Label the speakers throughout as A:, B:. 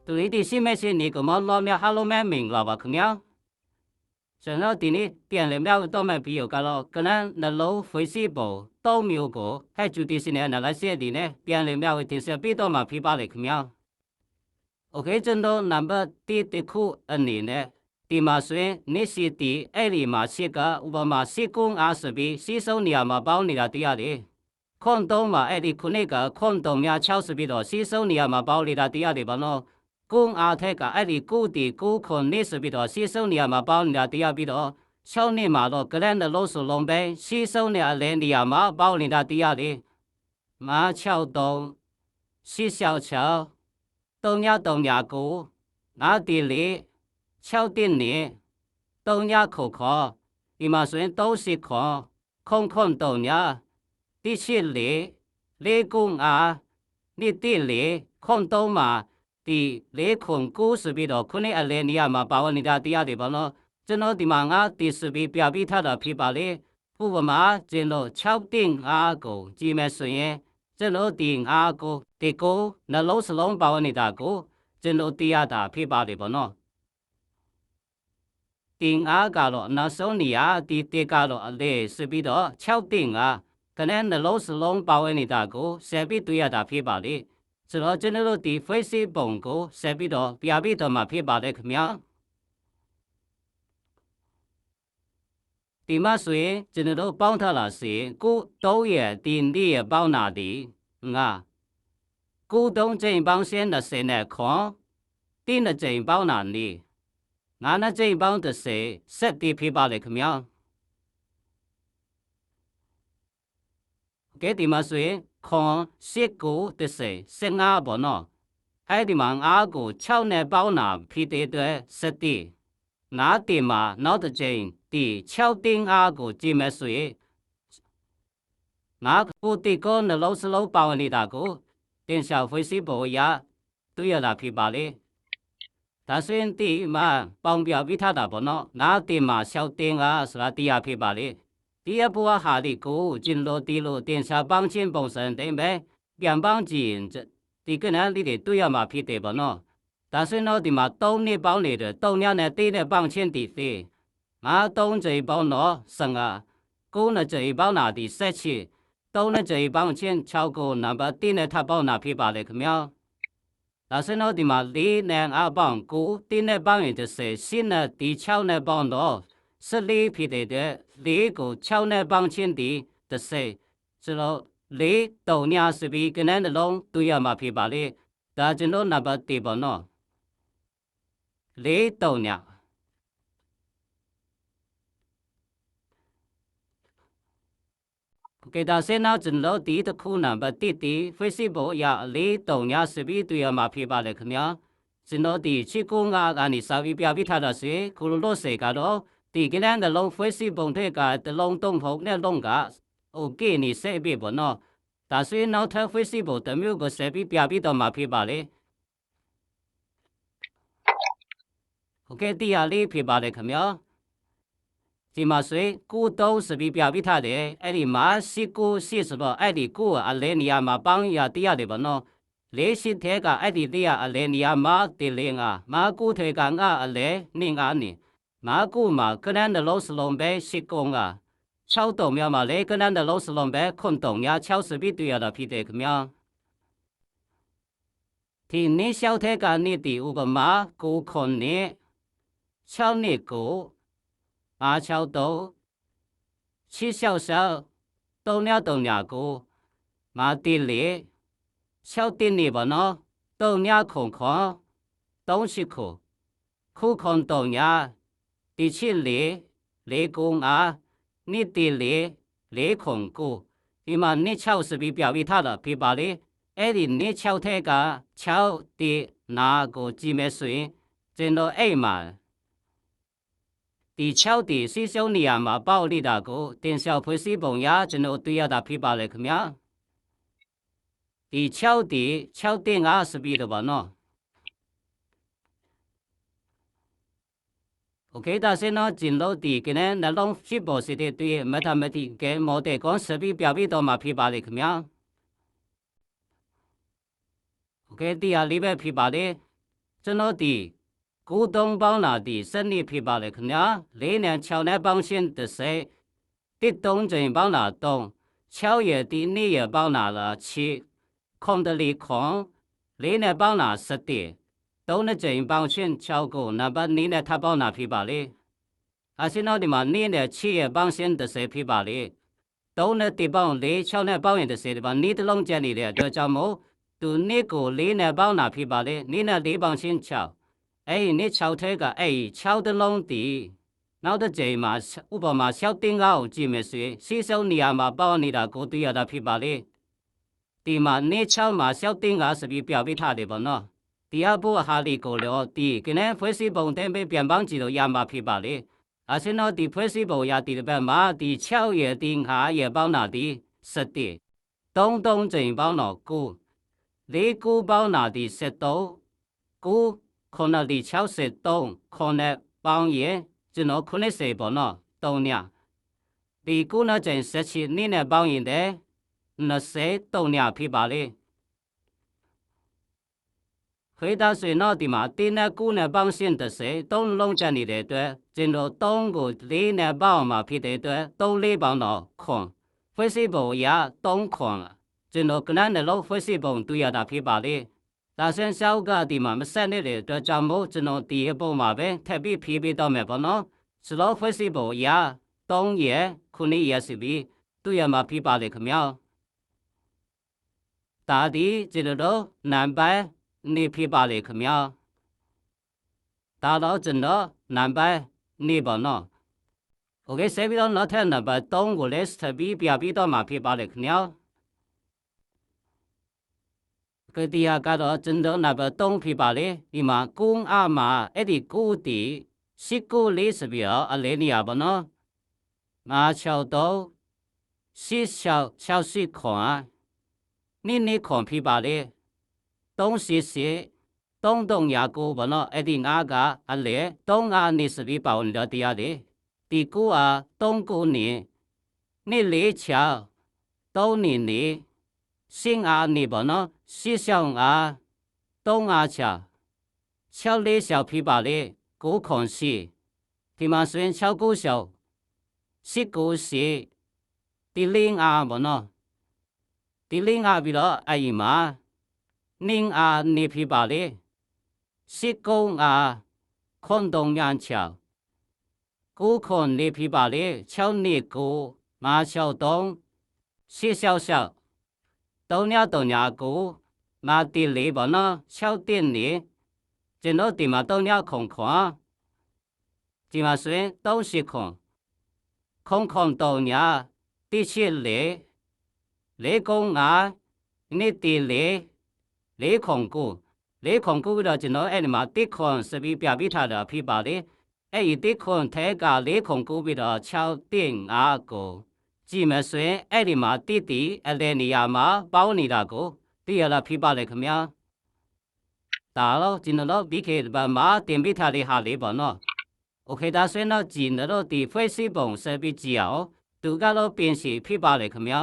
A: 对的是没是你个么老苗哈老苗明了吧？可喵。然后第二点了苗都没必要个咯，可能那老回事不都没有个，还就的是呢那些的呢，点了苗的是比多嘛批发的可喵。OK， 真的number 第库你呢？第嘛说你是第二里嘛是个，我嘛是公20比，是手你嘛包你了第二的。看到嘛，二里库那个看到呀90比多，是手你嘛包你了第二的吧喏。公太个二里古的古看20比多，是手你嘛包你了第二比多。小你嘛咯，个人的老鼠龙呗，是手你连你嘛包你了第二的。马桥东，是小桥。东亚古，那地里，桥顶里，东亚口口，伊嘛算都是看，看东亚，第七里，里公你地里，看东嘛，第里看古是比多，可能你嘛，把我你家第二地方咯，真咯地嘛第是比表比他的批发里，不嘛，真咯桥顶古，只么算耶。这老顶个地沟，那老是龙包你大沟，这老地大批发的不喏。顶个咯，那时候你地个咯，嘞是比多桥顶可能那老是龙包你大沟，是比对大批发的。这老真老地非是本沟，是比多表比多嘛批发的怎么样？地嘛水，真老包他了是，古都也地也包哪地古东这一帮先的谁呢？看，定的这一帮哪里？那这一帮的谁？设地批发的怎么样？给地嘛水，看设古的谁？设不喏？还地嘛古敲呢包哪批的设地？那地嘛那的这地敲定古这么水？那古地个那老是老包你大个，电小费是不呀？对呀，那批发的。但是地嘛，帮表比他大不孬，那地嘛小店是吧？地批发的，地不下的股，进落地路电下帮钱帮身对没？边帮钱这地个呢？你得对呀嘛批的不孬，但是呢地嘛东呢帮你的，东呢地呢帮钱地的，东这一帮孬生股呢这一帮拿的设起，东呢这一帮钱超过那把地呢他帮拿批发的怎么样？但是呢，地嘛里呢帮古，地呢帮人就是新呢地桥呢帮到，是里批的里古桥呢帮钱的是，是咯里到呢是比跟人的龙对呀嘛批发的，但是呢那把地方喏，里到呢。给他先拿真老地的苦难把地非是不呀里到呢是比对呀嘛批发的怎么样？真老地去公你稍微表比他的是，可能落谁个咯？地个人的龙非是本地个的龙东坡呢龙个，给你设备不孬，但是呢他非是不等于个设备表比到嘛批发的。OK， 地下里批发的怎么样？即嘛说，古都是比表比他的，哎你妈是古是什么？哎你古来你嘛帮呀底下的不孬。雷是这个哎你来你妈的灵妈古这个来你你，妈古嘛可能的老是龙呗是公超动苗嘛来可能的老是龙呗看动呀超是比对的批的怎么样？ที่นี่เช้าเทกันนี่ตีอุปมากูคนนี้เช้านี่กูเช้าโต七小小都了กูมาตีเหลี่เช้าตีนี่บ่เนาะ都了空空东西库库空都了第七เหลี่กูนี่ตีเหลี่空กู伊嘛你超是比表比他的比巴哩哎哩你超这个超的那个姊妹水真的哎嘛第超的是小你嘛包里那个电小配是朋友真的对呀的比巴哩怎么样第超的是比的吧喏OK， 但是呢，进入地个呢，那拢是不是的对，没他们的个没得讲是比表比到嘛批发的怎么样？OK， 地下里边批发的， ကျွန်တော်ဒီကိုတုံးပေါင်းလာဒီစနစ်ဖြစ်ပါလေခင်ဗျာ4နဲ့6နဲ့ပေါင်းရှင်း30တစ်3ချိန်ပေါင်းလာ3 6ရဲ့ဒီ2ရဲ့ပေါင်းလာ7ခွန်တလီခွန်4နဲ့ပေါင်းလာ7 3နဲ့ချိန်ပေါင်းရှင်း6ကိုနံပါတ်2နဲ့ထပ်ပေါင်းလာဖြစ်ပါလေအစင်းတော့ဒီမှာ2နဲ့6ရဲ့ပေါင်းရှင်း30ဖြစ်ပါလေ3နဲ့1ပေါင်း4 6နဲ့ပေါင်းရင်30ဒီမှာ2တစ်လုံးကျန်နေတဲ့အတွက်ကြောင့်မို့သူ2ကို4နဲ့ပေါင်းလာဖြစ်ပါလေ2နဲ့4ပေါင်းရှင်း6အဲ့ဒီ2 6ထဲကအဲ့ဒီ6တစ်လုံးတည်နောက်တစ်ချိန်မှာဥပမာ6တင်းကားကိုကြည့်မယ်ဆိုရင်စီးစုံနေရာမှာပေါင်းနေတာကိုတွေ့ရတာဖြစ်ပါလေဒီမှာ2 6မှာ6တင်းကားဆိုပြီးပြပေးထားတယ်ပေါ့နော်ဒီအဖို့ဟာလီကိုတော့ဒီကနေဖွဲ့စည်းပုံတဲ့ပဲပြန်ပေါင်းကြည့်လို့ရမှာဖြစ်ပါလေအစင်းတော့ဒီဖွဲ့စည်းပုံရဒီတစ်ပတ်မှာဒီ6ရဲ့ဒီ9ရဲ့ပေါင်းတာဒီ7 3ချိန်ပေါင်းတော့9 4 9ပေါင်းတာဒီ73 9ခုနဒီ63ခုနပေါင်းရဲ့ကျွန်တော်90ပေါ့နော်3ညဒီ9နဲ့ချိန်17နေ့နဲ့ပေါင်းရင်တဲ့23ညဖြစ်ပါလေခေတ္တဆွေတော့ဒီမှာတင်းနဲ့9နဲ့ပေါင်းရှင်း30 3လုံးချနေတဲ့အတွက်ကျွန်တော်3ကို4နဲ့ပေါင်းမှာဖြစ်တဲ့အတွက်3 4ပေါင်းတော့ခွန်ဖွဲ့စည်းပုံရ3ခွန်ကျွန်တော်ကနန်းနှလုံးဖွဲ့စည်းပုံတွေ့ရတာဖြစ်ပါလေဒါဆန်းရှောက်ကဒီမှာမဆက်နေတဲ့အတွက်ကြောင့်မို့ကျွန်တော်ဒီအပေါ်မှာပဲထပ်ပြီးဖြည့်ပေးတော့မယ်ပေါ့နော်စလောဖွဲ့စည်းပုံရ3ရက်9ရက်စီပြီးတွေ့ရမှာဖြစ်ပါလေခင်ဗျာဒါဒီကျွန်တော်နံပါတ်နေဖြစ်ပါလေခင်ဗျာဒါတော့ကျွန်တော်နံပါတ်နေပါနော်โอเคဆက်ပြီးတော့နောက်ထပ်နံပါတ်3ကိုလည်းဆက်ပြီးပြပြီးတော့မှာဖြစ်ပါလေခင်ဗျာကတိယကတော့ကျွန်တော်နံပါတ်3ဖြစ်ပါလေဒီမှာကုန်းအမှာအဲ့ဒီကိုတီ19 4ဆိုပြီးတော့အလဲနေရပါနော်563 668ခွန်နိခွန်ဖြစ်ပါလေ388 3329ဘာနော်အဲ့ဒီ9ကအလဲ35နေစပြီးပါဝင်တော့တရားလေဒီ9အား39နေ246 3နေနေစင်အားနေဘာနော်665 356 646ဖြစ်ပါလေ9ခွန်ရှိဒီမှာဆိုရင်696 698ဒီလင်းအားဘာနော်ဒီလင်းအားပြီးတော့အဲ့ဒီမှာနင်းအားနေဖြစ်ပါလေစစ်ကုန်းအားခွန်တုံညာချောင်း9ခွန်နေဖြစ်ပါလေ6နှစ်9 563 666 339မာတီလေးပါနော်6တင်နေကျွန်တော်ဒီမှာ3ညခုံခွန်ဒီမှာဆိုရင်30ခွန်ခုံ3ညတိရှိလေ4ကုန်း5နှစ်တီလေး4ခုံ9ပြီးတော့ကျွန်တော်အဲ့ဒီမှာ1ခွန်စပြီးပြပြီးထားတာဖြစ်ပါလေအဲ့ဒီ1ခွန်ထဲက4ခုံ9ပြီးတော့6တင်5ကိုကြည့်မဆွဲအဲ့ဒီမှာတီအလဲနေရာမှာပေါင်းနေတာကိုသိရလားဖြစ်ပါလေခင်ဗျာဒါတော့ကျွန်တော်ပြီးခဲ့တဲ့ဘာမှာတင်ပြထားတဲ့ဟာလေးပေါ့နော်โอเคဒါဆွဲတော့ကြည့်တော့ဒီ Facebook ပုံဆက်ပြီးကြည့်အောင်သူကတော့ပြင်စီဖြစ်ပါလေခင်ဗျာ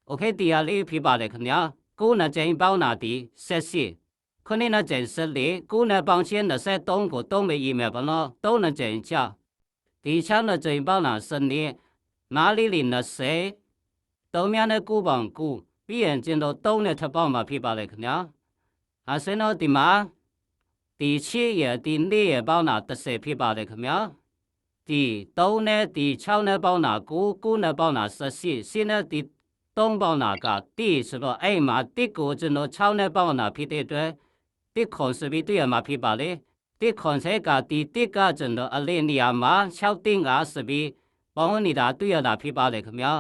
A: โอเคတရားလေးဖြစ်ပါလေခင်ဗျာ9နဲ့ချိန်ပေါင်းတာဒီ78ခုနှစ်နဲ့ချိန်14 9နဲ့ပေါင်းချင်း23ကို3ပဲရေးမယ်ဗောနော်3နဲ့ချိန်ချဒီ6နဲ့ချိန်ပေါင်းတာစနစ်9လေး20 3များနဲ့9ပေါင်း9ပြီးရင်ကျင်တော့3နဲ့ထပ်ပေါင်းမှာဖြစ်ပါလေခင်ဗျာအစင်းတော့ဒီမှာဒီ8ရဲ့ဒီ2ရဲ့ပေါင်းတာ30ဖြစ်ပါလေခင်ဗျာဒီ3နဲ့ဒီ6နဲ့ပေါင်းတာ9နဲ့ပေါင်းတာ18 10နဲ့ဒီ3ပေါင်းတာကတိဆိုတော့အဲ့မှာတစ်ကိုကျွန်တော်6နဲ့ပေါင်းတာဖြစ်တဲ့အတွက်တစ်ခွန်စပြီးတွေ့ရမှာဖြစ်ပါလေတစ်ခွန်ဆက်ကဒီတစ်ကကျွန်တော်အလေးနေရာမှာ6တင်းကစပြီးပေါင်းနေတာတွေ့ရတာဖြစ်ပါလေခင်ဗျာ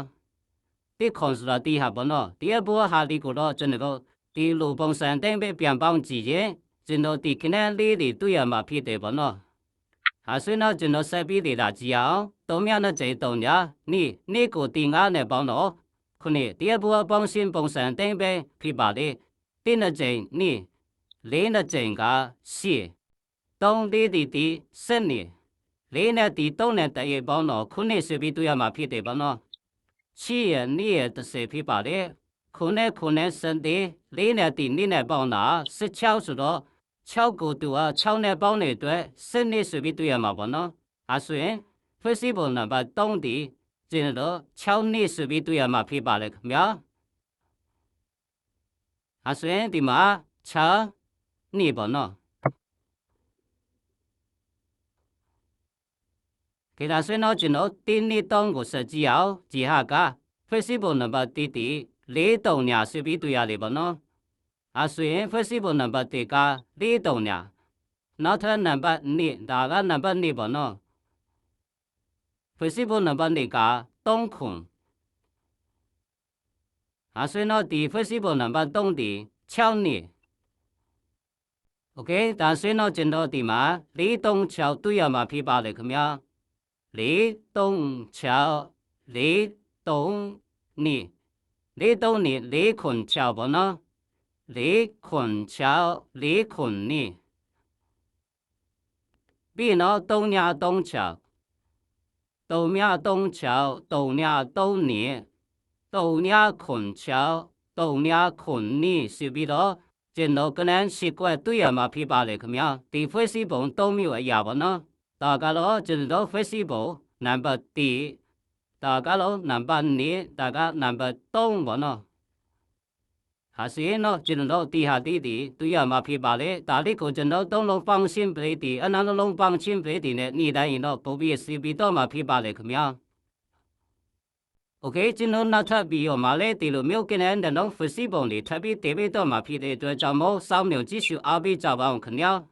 A: တစ်ခွန်ဆိုတာတိဟာဘောနော်ဒီအဘောဟာဒီကိုတော့ကျွန်တော်ဒီလိုပုံစံတိုင်းပဲပြန်ပေါင်းကြည့်ရင်ကျွန်တော်ဒီခဏလေးတွေတွေ့ရမှာဖြစ်တယ်ဘောနော်ဟာဆွေးနောက်ကျွန်တော်ဆက်ပြီးနေတာကြည့်အောင်3မြနဲ့ချိန်3ညနေ့ကိုဒီ9နဲ့ပေါင်းတော့ခုနှစ်တရားဘောပေါင်းရှင်းပုံစံတိုင်းပဲဖြစ်ပါလေတင်းနဲ့ချိန်နေ့4နဲ့ချိန်က8 3ဒီ7နှစ်4နဲ့ဒီ3နဲ့တရေပေါင်းတော့ခုနှစ်ဆိုပြီးတွေ့ရမှာဖြစ်တယ်ဘောနော်8ရဲ့နေ့ရဲ့30ဖြစ်ပါလေ 9စန်တီ4နဲ့တီ2နဲ့ပေါင်းတာ16ဆိုတော့6ကိုတူ6နဲ့ပေါင်းတဲ့အတွက်7နှစ်ဆိုပြီးတွေ့ရမှာပေါ့နော်။အဲဆိုရင် flexible number 3တီကျင်းတော့6နှစ်ဆိုပြီးတွေ့ရမှာဖြစ်ပါလေခင်ဗျာ။အဲဆိုရင်ဒီမှာ6နှစ်ပေါ့နော်။其他所以呢，就孬第二档个设计后，之下个 flexible number 第2档呢是比对下嚟啵喏，啊虽然 flexible number 第个2档呢，那它 number 2大个 number 2啵喏 ，flexible number 第个档空，啊所以呢，第 flexible number 档第超呢。OK， 但所以呢，就孬第嘛2档超对下嘛批把嚟咁樣。2檔超2檔2 2檔2 2群超啵喏2群超2群2比喏檔呀檔超檔呀檔超檔呀檔2檔呀群超檔呀群2是比喏真喏個人習慣對呀嘛批把嚟咁樣第非是本都沒有呀啵喏大家咯，就到 flexible number 2，大家咯 number 2，大家 number 3啵喏。下先咯，就到地下啲對呀嘛批把咧，但係個就到東龍放心俾啲，安那龍放心俾啲咧，你睇咯，不必是比多嘛批把咧咁樣。OK， 就到那特別嘛咧，啲路冇見人哋攞 flexible 嚟特別特別多嘛批咧，就冇3秒繼續阿比就話咁樣。